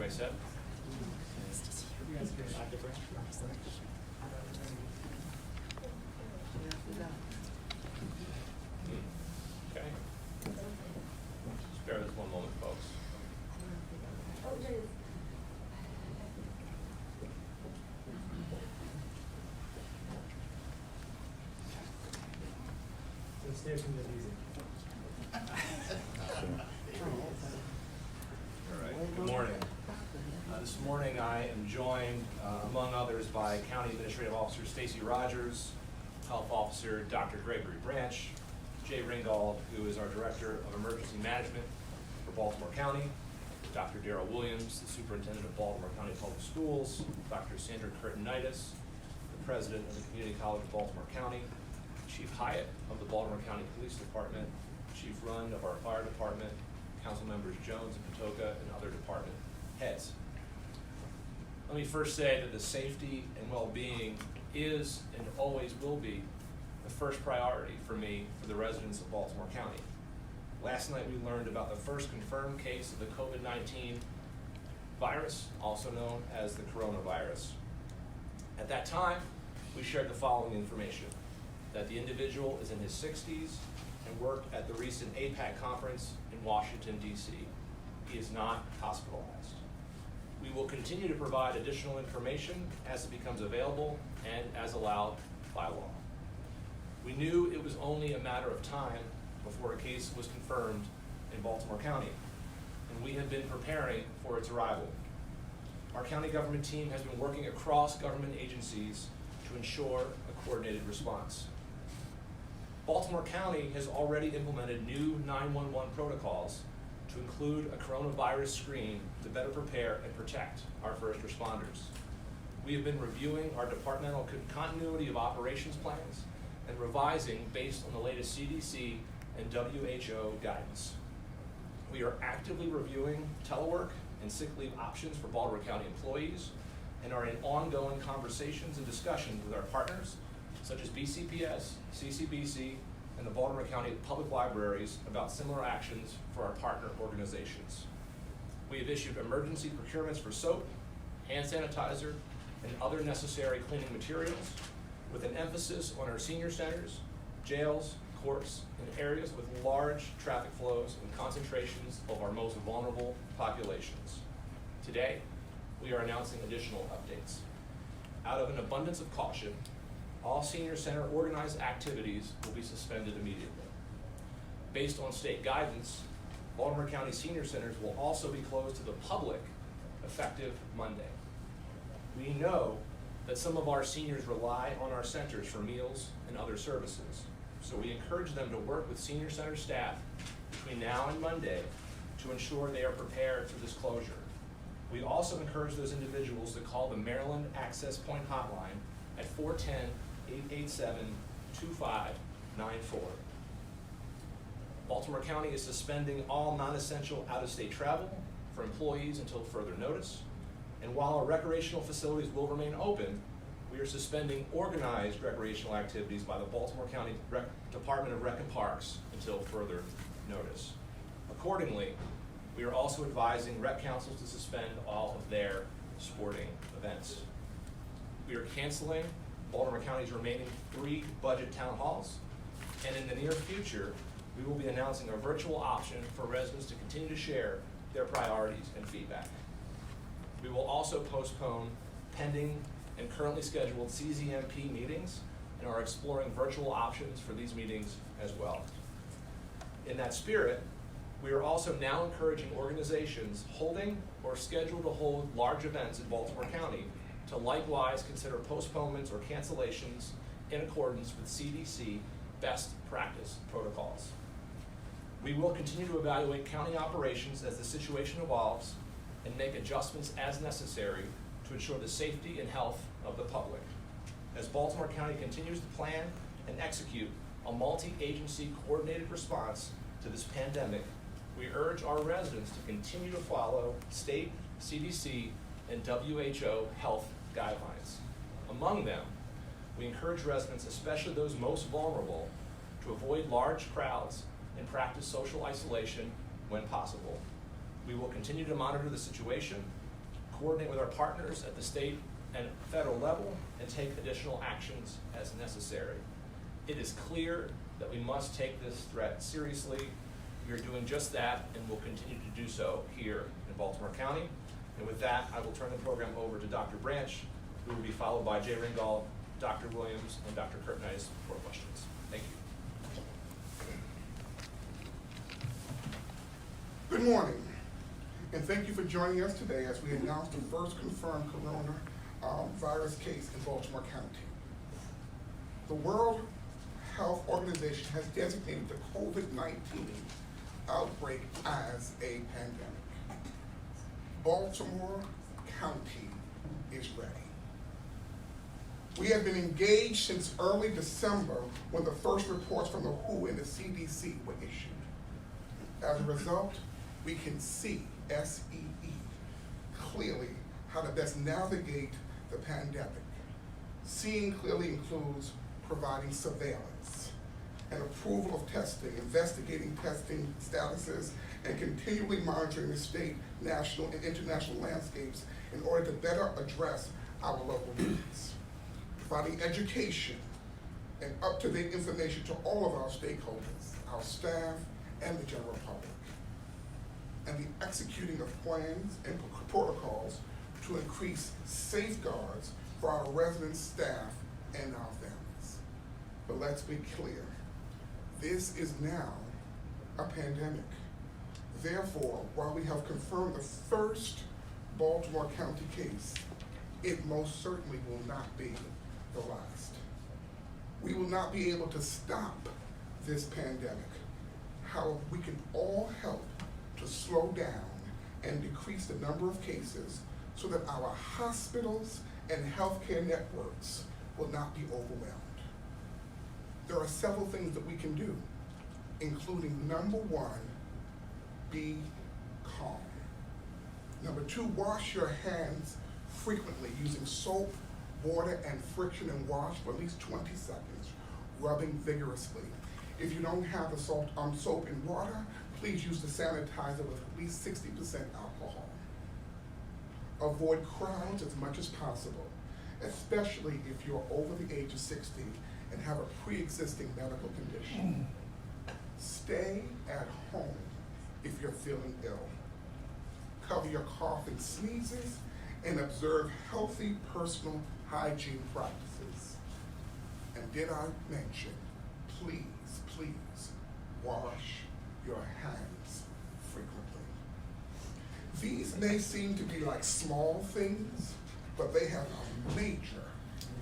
Everybody set? Okay. Spare this one moment, folks. Stay from the music. All right. Good morning. This morning I am joined, among others, by County Administrative Officer Stacy Rogers, Health Officer Dr. Gregory Branch, Jay Ringgold, who is our Director of Emergency Management for Baltimore County, Dr. Darrell Williams, the Superintendent of Baltimore County Public Schools, Dr. Sandra Curtinitis, the President of the Community College of Baltimore County, Chief Hyatt of the Baltimore County Police Department, Chief Rund of our Fire Department, Council Members Jones and Patoka, and other department heads. Let me first say that the safety and well-being is and always will be the first priority for me, for the residents of Baltimore County. Last night we learned about the first confirmed case of the COVID-19 virus, also known as the coronavirus. At that time, we shared the following information: that the individual is in his 60s and worked at the recent APAC conference in Washington, D.C. He is not hospitalized. We will continue to provide additional information as it becomes available and as allowed by law. We knew it was only a matter of time before a case was confirmed in Baltimore County, and we have been preparing for its arrival. Our county government team has been working across government agencies to ensure a coordinated response. Baltimore County has already implemented new 911 protocols to include a coronavirus screen to better prepare and protect our first responders. We have been reviewing our departmental continuity of operations plans and revising based on the latest CDC and WHO guidance. We are actively reviewing telework and sick leave options for Baltimore County employees and are in ongoing conversations and discussions with our partners, such as BCPS, CCBC, and the Baltimore County Public Libraries about similar actions for our partner organizations. We have issued emergency procurements for soap, hand sanitizer, and other necessary cleaning materials, with an emphasis on our senior centers, jails, courts, and areas with large traffic flows and concentrations of our most vulnerable populations. Today, we are announcing additional updates. Out of an abundance of caution, all senior center organized activities will be suspended immediately. Based on state guidance, Baltimore County senior centers will also be closed to the public effective Monday. We know that some of our seniors rely on our centers for meals and other services, so we encourage them to work with senior center staff between now and Monday to ensure they are prepared for this closure. We also encourage those individuals to call the Maryland Access Point hotline at 410-887-2594. Baltimore County is suspending all non-essential out-of-state travel for employees until further notice. And while our recreational facilities will remain open, we are suspending organized recreational activities by the Baltimore County Department of Rec and Parks until further notice. Accordingly, we are also advising rec councils to suspend all of their sporting events. We are canceling Baltimore County's remaining 3 budget town halls, and in the near future, we will be announcing a virtual option for residents to continue to share their priorities and feedback. We will also postpone pending and currently scheduled CZMP meetings and are exploring virtual options for these meetings as well. In that spirit, we are also now encouraging organizations holding or scheduled to hold large events in Baltimore County to likewise consider postponements or cancellations in accordance with CDC best practice protocols. We will continue to evaluate county operations as the situation evolves and make adjustments as necessary to ensure the safety and health of the public. As Baltimore County continues to plan and execute a multi-agency coordinated response to this pandemic, we urge our residents to continue to follow state, CDC, and WHO health guidelines. Among them, we encourage residents, especially those most vulnerable, to avoid large crowds and practice social isolation when possible. We will continue to monitor the situation coordinate with our partners at the state and federal level and take additional actions as necessary. It is clear that we must take this threat seriously. We are doing just that and will continue to do so here in Baltimore County. And with that, I will turn the program over to Dr. Branch, who will be followed by Jay Ringgold, Dr. Williams, and Dr. Kurtnice for questions. Thank you. Good morning, and thank you for joining us today as we announce the first confirmed coronavirus case in Baltimore County. The World Health Organization has designated the COVID-19 outbreak as a pandemic. Baltimore County is ready. We have been engaged since early December when the first reports from the WHO and the CDC were issued. As a result, we can see, SEE, clearly how to best navigate the pandemic. Seeing clearly includes providing surveillance and approval of testing, investigating testing statuses, and continually monitoring the state, national, and international landscapes in order to better address our local needs. Providing education and up-to-date information to all of our stakeholders, our staff, and the general public. And the executing of plans and protocols to increase safeguards for our residents, staff, and our families. But let's be clear, this is now a pandemic. Therefore, while we have confirmed the first Baltimore County case, it most certainly will not be the last. We will not be able to stop this pandemic. However, we can all help to slow down and decrease the number of cases so that our hospitals and healthcare networks will not be overwhelmed. There are several things that we can do, including number one, be calm. Number two, wash your hands frequently using soap, water, and friction and wash for at least 20 seconds, rubbing vigorously. If you don't have the soap and water, please use the sanitizer with at least 60% alcohol. Avoid crowds as much as possible, especially if you're over the age of 60 and have a pre-existing medical condition. Stay at home if you're feeling ill. Cover your cough and sneezes and observe healthy personal hygiene practices. And did I mention, please wash your hands frequently. These may seem to be like small things, but they have a major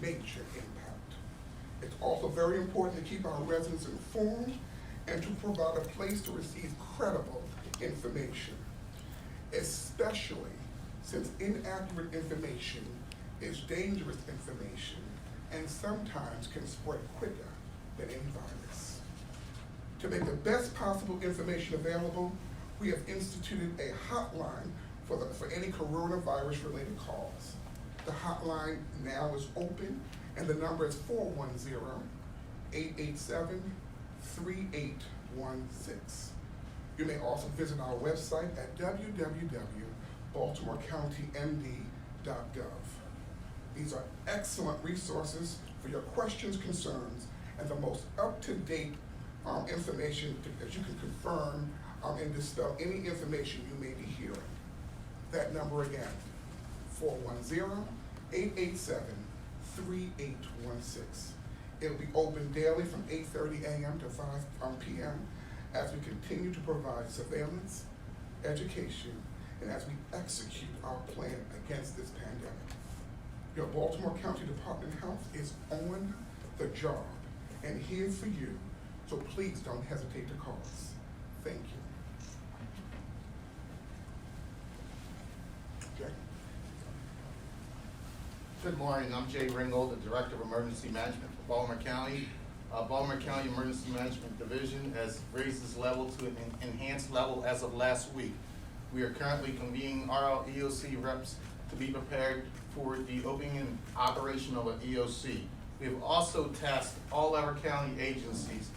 impact. It's also very important to keep our residents informed and to provide a place to receive credible information, especially since inaccurate information is dangerous information and sometimes can spread quicker than any virus. To make the best possible information available, we have instituted a hotline for any coronavirus-related calls. The hotline now is open, and the number is 410-887-3816. You may also visit our website at www.baltimorecountymd.gov. These are excellent resources for your questions, concerns, and the most up-to-date information that you can confirm and dispel any information you may be hearing. That number again, 410-887-3816. It'll be open daily from 8:30 a.m. to 5 p.m. as we continue to provide surveillance, education, and as we execute our plan against this pandemic. Your Baltimore County Department of Health is on the job and here for you, so please don't hesitate to call us. Thank you. Jay? Good morning, I'm Jay Ringgold, the Director of Emergency Management for Baltimore County. Baltimore County Emergency Management Division has raised its level to an enhanced level as of last week. We are currently convening our EOC reps to be prepared for the opening and operation of an EOC. We have also tasked all our county agencies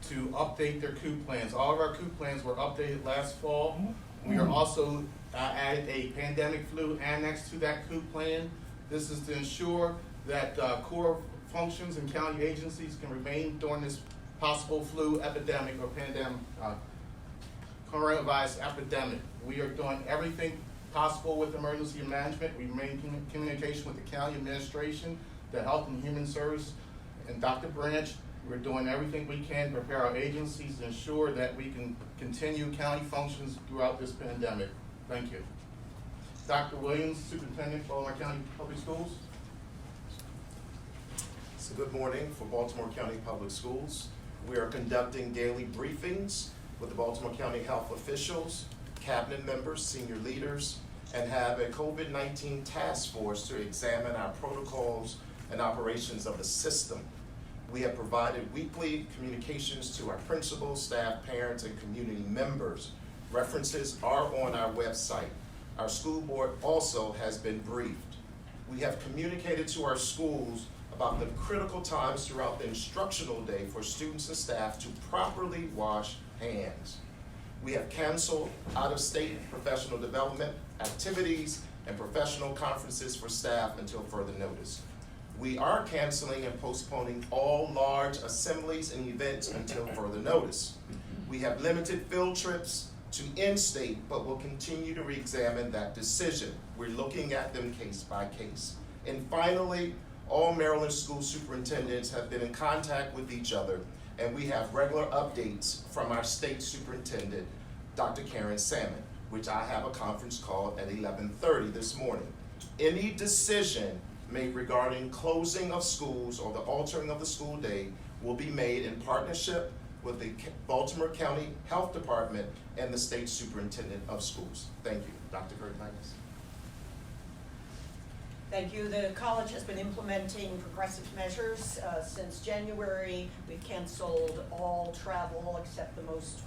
to update their coup plans. All of our coup plans were updated last fall. We are also added a pandemic flu annex to that COOP plan. This is to ensure that core functions and county agencies can remain during this possible flu epidemic or pandemic, coronavirus epidemic. We are doing everything possible with emergency management. We remain in communication with the county administration, the Health and Human Services, and Dr. Branch. We're doing everything we can to prepare our agencies to ensure that we can continue county functions throughout this pandemic. Thank you. Dr. Williams, Superintendent, Baltimore County Public Schools. So good morning for Baltimore County Public Schools. We are conducting daily briefings with the Baltimore County health officials, cabinet members, senior leaders, and have a COVID-19 task force to examine our protocols and operations of the system. We have provided weekly communications to our principals, staff, parents, and community members. References are on our website. Our school board also has been briefed. We have communicated to our schools about the critical times throughout the instructional day for students and staff to properly wash hands. We have canceled out-of-state professional development activities and professional conferences for staff until further notice. We are canceling and postponing all large assemblies and events until further notice. We have limited field trips to in-state, but will continue to re-examine that decision. We're looking at them case by case. And finally, all Maryland school superintendents have been in contact with each other, and we have regular updates from our state superintendent, Dr. Karen Salmon, which I have a conference call at 11:30 this morning. Any decision made regarding closing of schools or the altering of the school day will be made in partnership with the Baltimore County Health Department and the State Superintendent of Schools. Thank you. Dr. Curtis. Thank you. The college has been implementing progressive measures since January. We've canceled all travel except the most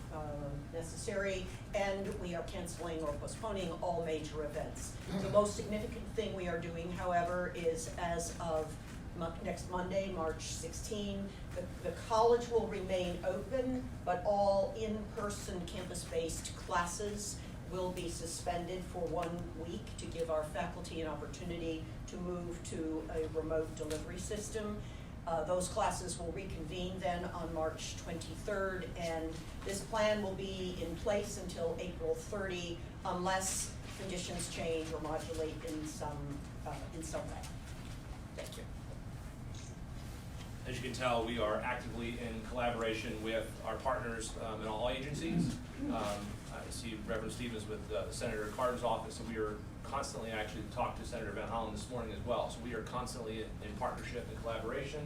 necessary, and we are canceling or postponing all major events. The most significant thing we are doing, however, is as of next Monday, March 16, the college will remain open, but all in-person campus-based classes will be suspended for 1 week to give our faculty an opportunity to move to a remote delivery system. Those classes will reconvene then on March 23rd, and this plan will be in place until April 30 unless conditions change or modulate in some way. Thank you. As you can tell, we are actively in collaboration with our partners in all agencies. I see Reverend Stevens with Senator Cardin's office, and we are constantly actually talked to Senator Van Hollen this morning as well. So we are constantly in partnership and collaboration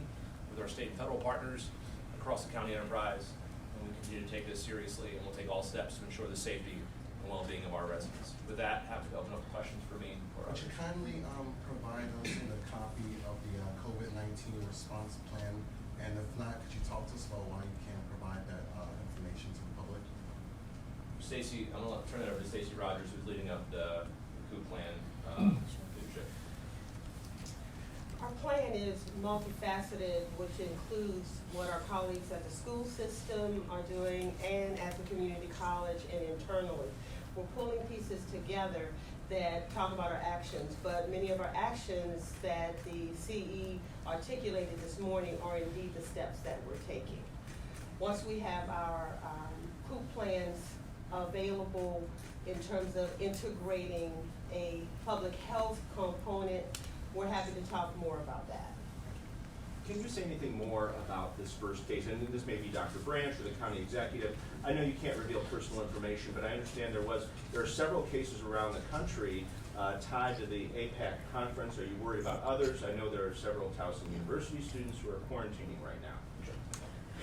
with our state and federal partners across the county enterprise, and we continue to take this seriously, and we'll take all steps to ensure the safety and well-being of our residents. With that, happy to open up questions for me or Would others. you kindly provide us with a copy of the COVID-19 response plan? And if not, could you talk to us about why you can't provide that information to the public? Stacy, I'm gonna turn it over to Stacy Rogers, who's leading up the COOP plan leadership. Our plan is multifaceted, which includes what our colleagues at the school system are doing and at the community college and internally. We're pulling pieces together that talk about our actions, but many of our actions that the CE articulated this morning are indeed the steps that we're taking. Once we have our COOP plans available in terms of integrating a public health component, we're happy to talk more about that. Can you say anything more about this first case? And this may be Dr. Branch or the county executive. I know you can't reveal personal information, but I understand there are several cases around the country tied to the APAC conference. Are you worried about others? I know there are several Towson University students who are quarantining right now.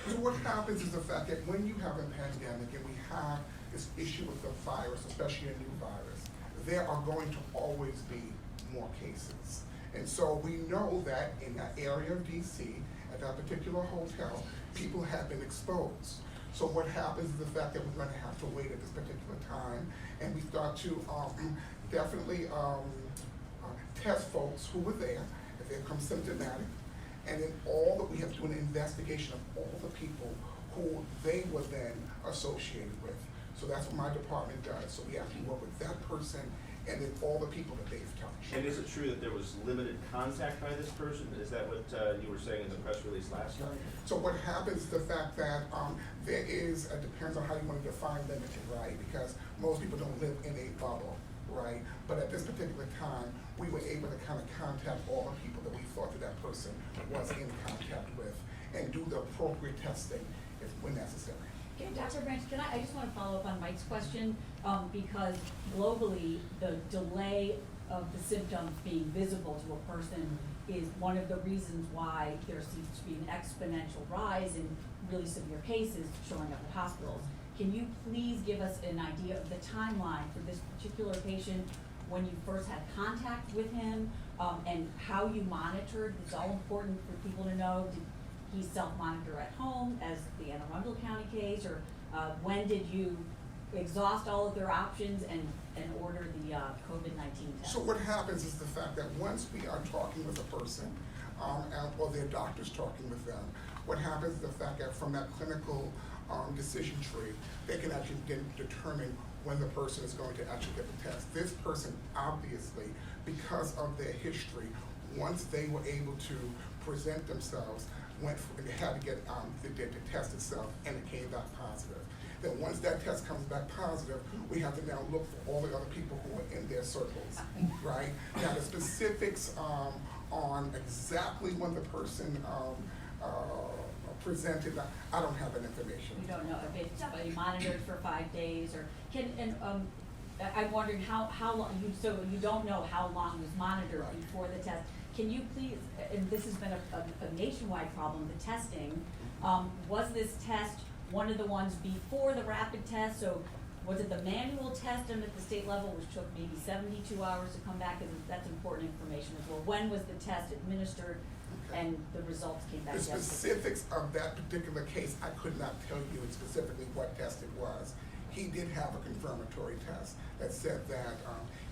So what happens is the fact that when you have a pandemic and we have this issue with the virus, especially a new virus, there are going to always be more cases. And so we know that in that area of DC, at that particular hotel, people have been exposed. So what happens is the fact that we're gonna have to wait at this particular time, and we start to definitely test folks who were there, if they become symptomatic, and then all that we have to do an investigation of all the people who they were then associated with. So that's what my department does. So we actually work with that person and then all the people that they've touched. And is it true that there was limited contact by this person? Is that what you were saying in the press release last night? So what happens is the fact that there is, it depends on how you want to define limited, right? Because most people don't live in a bubble, right? But at this particular time, we were able to kind of contact all the people that we thought that person was in contact with and do the appropriate testing when necessary. Okay, Dr. Branch, I just want to follow up on Mike's question, because globally, the delay of the symptoms being visible to a person is one of the reasons why there seems to be an exponential rise in really severe cases showing up at hospitals. Can you please give us an idea of the timeline for this particular patient, when you first had contact with him, and how you monitored? It's all important for people to know. Did he self-monitor at home, as the Anne Arundel County case, or when did you exhaust all of their options and order the COVID-19 test? So what happens is the fact that once we are talking with a person, or their doctor's talking with them, what happens is the fact that from that clinical decision tree, they can actually determine when the person is going to actually get the test. This person, obviously, because of their history, once they were able to present themselves, they had to get the test itself, and it came back positive. Then once that test comes back positive, we have to now look for all the other people who are in their circles, right? Now the specifics on exactly when the person presented, I don't have that information. You don't know if it's somebody monitored for 5 days, or I'm wondering how long, so you don't know how long was monitored before the test. Can you please, and this has been a nationwide problem, the testing, was this test one of the ones before the rapid test? So was it the manual test done at the state level, which took maybe 72 hours to come back? Because that's important information as well. When was the test administered? Okay. And the results came back The yesterday? specifics of that particular case, I could not tell you specifically what test it was. He did have a confirmatory test that said that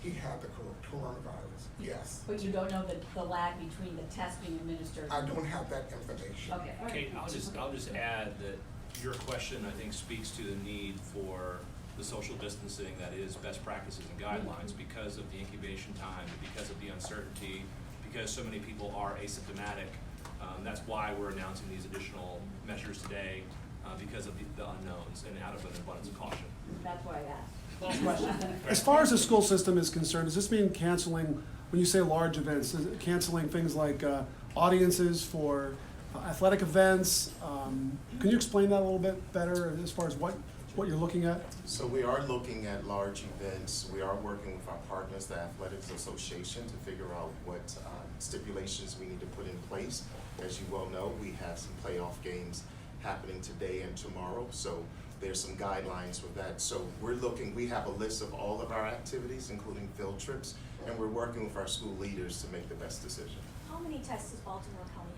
he had the coronavirus, yes. But you don't know the lag between the test being administered? I don't have that information. Okay, all right. Kate, I'll just add that your question, I think, speaks to the need for the social distancing that is best practices and guidelines because of the incubation time, because of the uncertainty, because so many people are asymptomatic. That's why we're announcing these additional measures today, because of the unknowns and out of an abundance of caution. That's why I asked. Last question. As far as the school system is concerned, does this mean canceling, when you say large events, is it canceling things like audiences for athletic events? Can you explain that a little bit better as far as what you're looking at? So we are looking at large events. We are working with our partners, the Athletics Association, to figure out what stipulations we need to put in place. As you well know, we have some playoff games happening today and tomorrow, so there's some guidelines with that. So we have a list of all of our activities, including field trips, and we're working with our school leaders to make the best decision. How many tests does Baltimore County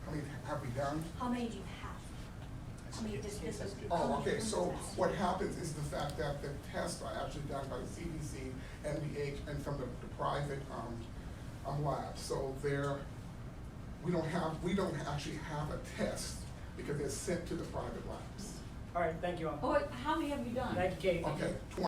have? I mean, have we done? How many do you have? How many Oh, okay, so what happens is the fact that the tests are actually done by the CDC, NVH, and from the private labs. So we don't actually have a test because they're sent to the private labs. All right, thank you all. Oh, wait, how many have you done? Thank you, Kate. Okay,